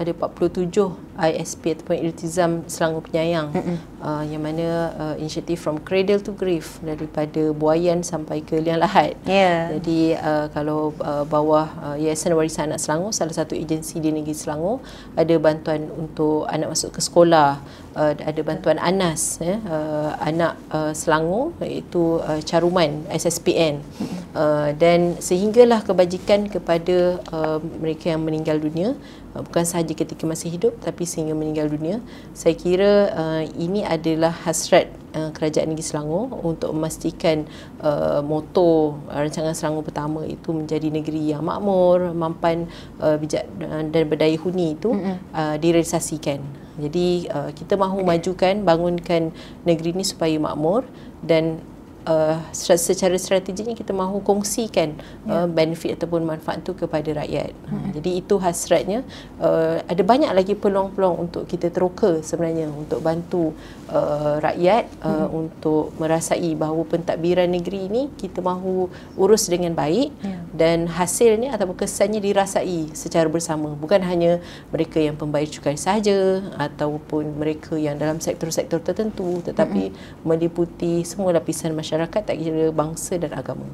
ada 47 ISP ataupun Iltizam Selangor Penyayang, yang mana inisiatif from cradle to grave, daripada buayan sampai ke liang lahat. Jadi kalau bawah Yayasan Warisan Anak Selangor, salah satu agensi di negeri Selangor, ada bantuan untuk anak masuk ke sekolah, ada bantuan ANAS, anak Selangor, iaitu caruman SSPN, dan sehinggalah kebajikan kepada mereka yang meninggal dunia, bukan sahaja ketika masih hidup tapi sehingga meninggal dunia. Saya kira ini adalah hasrat Kerajaan Negeri Selangor untuk memastikan moto rancangan Selangor Pertama itu menjadi negeri yang makmur, mampan, bijak dan berdaya huni itu direalisasikan. Jadi kita mahu majukan, bangunkan negeri ini supaya makmur, dan secara strateginya kita mahu kongsikan benefit ataupun manfaat itu kepada rakyat. Jadi itu hasratnya. Ada banyak lagi peluang-peluang untuk kita teroka sebenarnya, untuk bantu rakyat untuk merasai bahawa pentadbiran negeri ini kita mahu urus dengan baik, dan hasilnya ataupun kesannya dirasai secara bersama, bukan hanya mereka yang pembayar cukai sahaja ataupun mereka yang dalam sektor-sektor tertentu, tetapi meliputi semua lapisan masyarakat, tak kira bangsa dan agama.